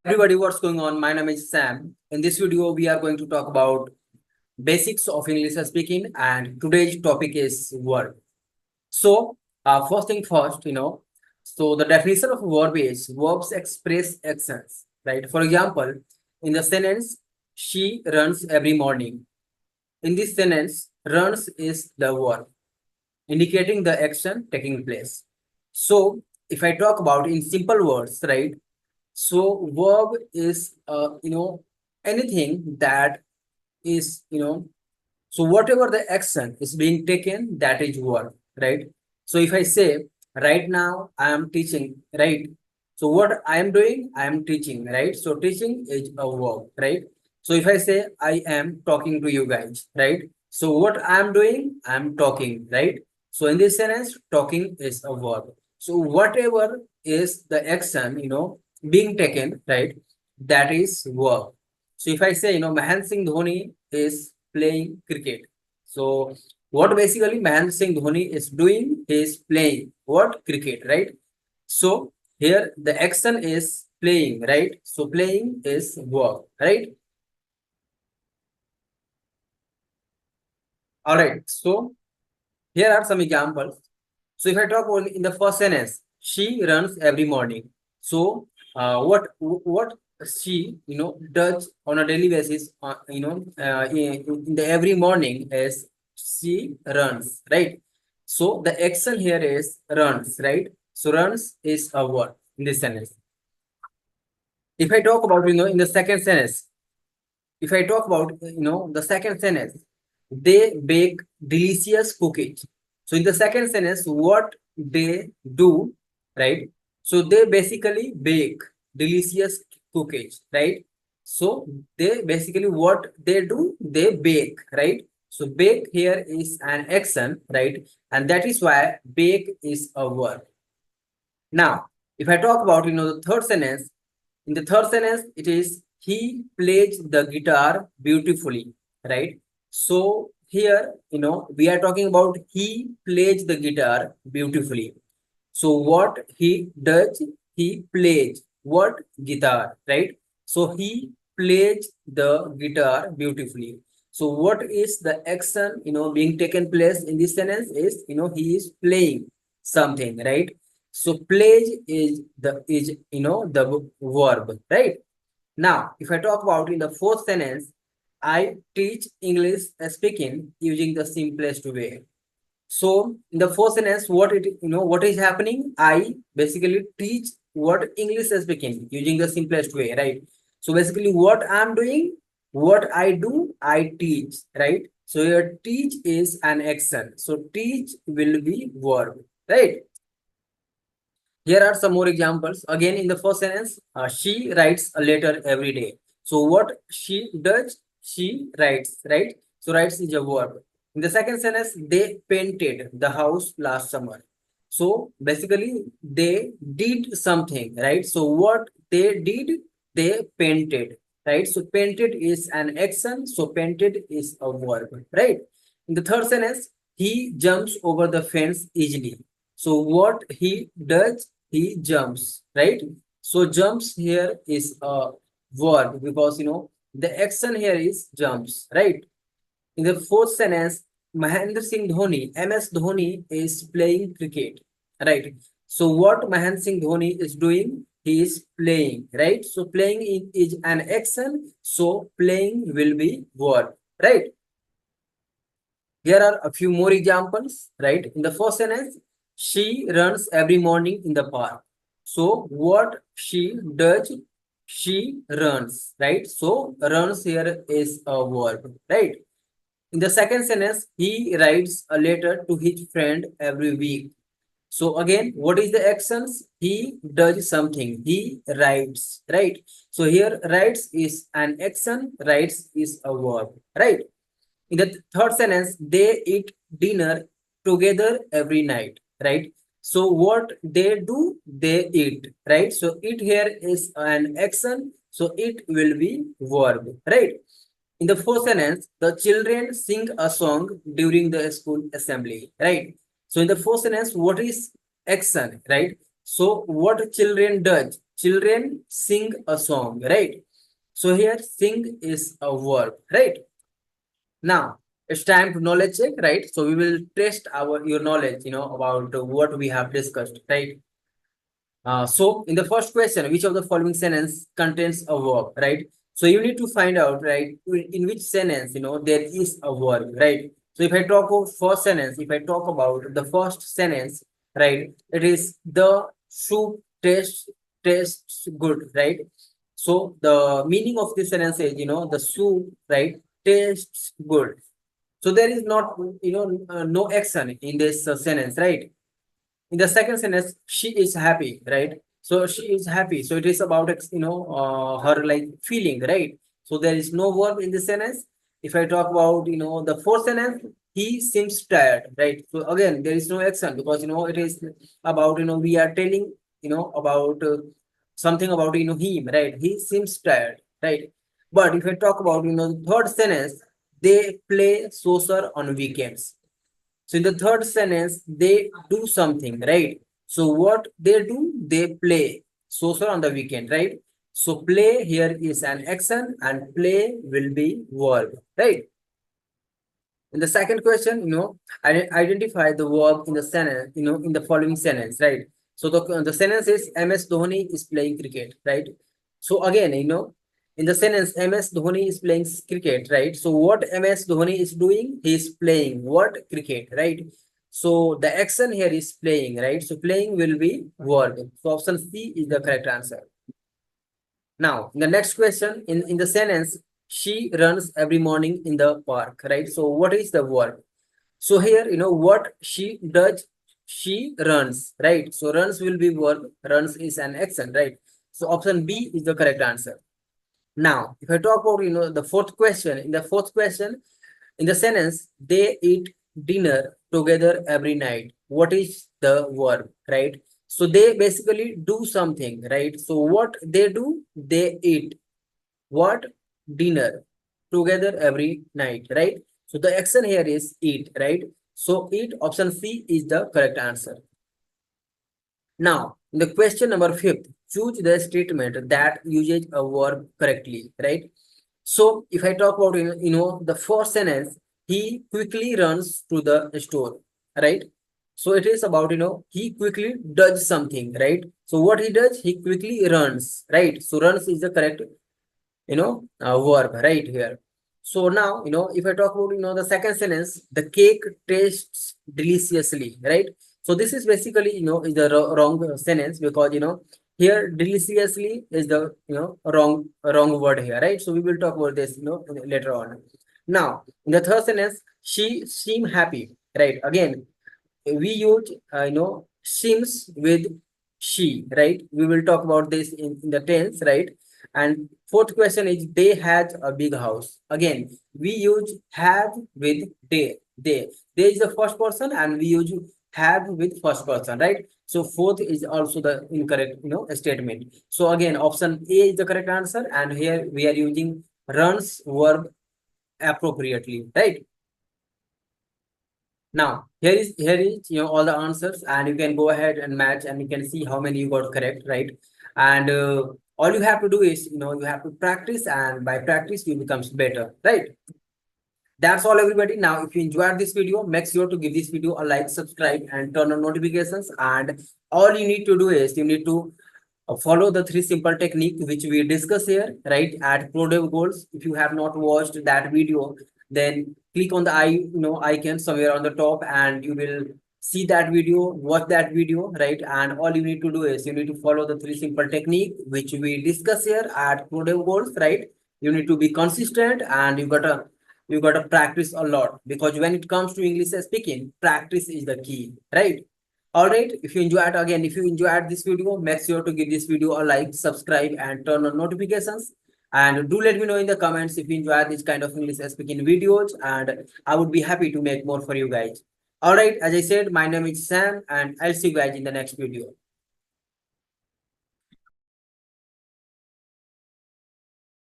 Everybody, what's going on? My name is Sam. In this video, we are going to talk about basics of English speaking, and today's topic is verb. So, first thing first, so the definition of verb is verbs express actions, right? For example, in the sentence, she runs every morning. In this sentence, runs is the verb, indicating the action taking place. So, if I talk about in simple words, right? So verb is anything that is so whatever the action is being taken, that is verb, right? So if I say right now I am teaching, right? So what I am doing, I am teaching, right? So teaching is a verb, right? So if I say I am talking to you guys, right? So what I am doing, I am talking, right? So in this sentence, talking is a verb. So whatever is the action, being taken, right? That is verb. So if I say, Mahendra Singh Dhoni is playing cricket. So what basically Mahendra Singh Dhoni is doing is playing what? Cricket, right? So here the action is playing, right? So playing is verb, right? All right. So here are some examples. So if I talk about in the first sentence, she runs every morning. So what she does on a daily basis, in the every morning is she runs, right? So the action here is runs, right? So runs is a word in this sentence. If I talk about in the second sentence, if I talk about the second sentence, they bake delicious cookies. So in the second sentence, what they do, right? So they basically bake delicious cookies, right? So they basically what they do, they bake, right? So bake here is an action, right? And that is why bake is a verb. Now, if I talk about the third sentence, in the third sentence, it is he plays the guitar beautifully, right? So here, we are talking about he plays the guitar beautifully. So what he does, he plays what? Guitar, right? So he plays the guitar beautifully. So what is the action, being taken place in this sentence is, he is playing something, right? So plays is the verb, right? Now, if I talk about in the fourth sentence, I teach English speaking using the simplest way. So in the first sentence, what is happening? I basically teach what English is speaking using the simplest way, right? So basically, what I'm doing, what I do, I teach, right? So your teach is an action. So teach will be verb, right? Here are some more examples. Again, in the first sentence, she writes a letter every day. So what she does, she writes, right? So writes is a verb. In the second sentence, they painted the house last summer. So basically, they did something, right? So what they did, they painted, right? So painted is an action. So painted is a verb, right? In the third sentence, he jumps over the fence easily. So what he does, he jumps, right? So jumps here is a verb because the action here is jumps, right? In the fourth sentence, Mahendra Singh Dhoni, MS Dhoni is playing cricket, right? So what Mahendra Singh Dhoni is doing? He is playing, right? So playing is an action, so playing will be verb, right? Here are a few more examples, right? In the first sentence, she runs every morning in the park. So what she does, she runs, right? So runs here is a verb, right? In the second sentence, he writes a letter to his friend every week. So again, what is the actions? He does something. He writes, right? So here writes is an action, writes is a verb, right? In the third sentence, they eat dinner together every night, right? So what they do, they eat, right? So eat here is an action, so it will be verb, right? In the fourth sentence, the children sing a song during the school assembly, right? So in the fourth sentence, what is action, right? So what children does? children sing a song, right? So here sing is a verb, right? Now it's time to knowledge check, right? So we will test your knowledge, about what we have discussed, right? So in the first question, which of the following sentence contains a verb, right? So you need to find out, right, in which sentence, there is a verb, right? So if I talk of first sentence, if I talk about the first sentence, right, it is the soup tastes good, right? So the meaning of this sentence is, the soup, right, tastes good. So there is not, no action in this sentence, right? In the second sentence, she is happy, right? So she is happy. So it is about, her like feeling, right? So there is no verb in this sentence. If I talk about, the fourth sentence, he seems tired, right? So again, there is no action because, it is about, we are telling, about something about, him, right? He seems tired, right? But if I talk about, the third sentence, they play saucer on weekends. So in the third sentence, they do something, right? So what they do, they play. So on the weekend, right? So play here is an action and play will be verb, right? In the second question, identify the verb in the sentence, in the following sentence, right? So the sentence is MS Dhoni is playing cricket, right? So again, in the sentence MS Dhoni is playing cricket, right? So what MS Dhoni is doing? He is playing what? Cricket, right? So the action here is playing, right? So playing will be verb. So option C is the correct answer. Now, in the next question, in the sentence, she runs every morning in the park, right? So what is the verb? So here, what she does, she runs, right? So runs will be verb, runs is an action, right? So option B is the correct answer. Now, if I talk about, the fourth question, in the fourth question, in the sentence, they eat dinner together every night. What is the verb, right? So they basically do something, right? So what they do, they eat what? Dinner together every night, right? So the action here is eat, right? So eat, option C is the correct answer. Now, in the question number fifth, choose the statement that uses a verb correctly, right? So if I talk about, the first sentence, he quickly runs to the store, right? So it is about, he quickly does something, right? So what he does, he quickly runs, right? So runs is the correct, verb right here. So now, if I talk about, the second sentence, the cake tastes deliciously, right? So this is basically, is the wrong sentence because, here deliciously is the, wrong word here, right? So we will talk about this, later on. Now, in the third sentence, she seem happy, right? Again, we use, seems with she, right? We will talk about this in the tense, right? And fourth question is they had a big house. Again, we use have with they is the first person and we use have with first person, right? So fourth is also the incorrect, statement. So again, option A is the correct answer, and here we are using runs verb appropriately, right? Now, here is all the answers, and you can go ahead and match, and you can see how many you got correct, right? And all you have to do is, you have to practice, and by practice, you becomes better, right? That's all, everybody. Now, if you enjoyed this video, make sure to give this video a like, subscribe, and turn on notifications. And all you need to do is you need to follow the three simple technique which we discuss here, right, at ProDev Goals. If you have not watched that video, then click on the icon somewhere on the top, and you will see that video, watch that video, right? And all you need to do is you need to follow the three simple technique which we discuss here at ProDev Goals, right? You need to be consistent, and you gotta practice a lot, because when it comes to English speaking, practice is the key, right? All right, if you enjoyed, again, if you enjoyed this video, make sure to give this video a like, subscribe, and turn on notifications. And do let me know in the comments if you enjoyed this kind of English speaking videos, and I would be happy to make more for you guys. All right, as I said, my name is Sam, and I'll see you guys in the next video.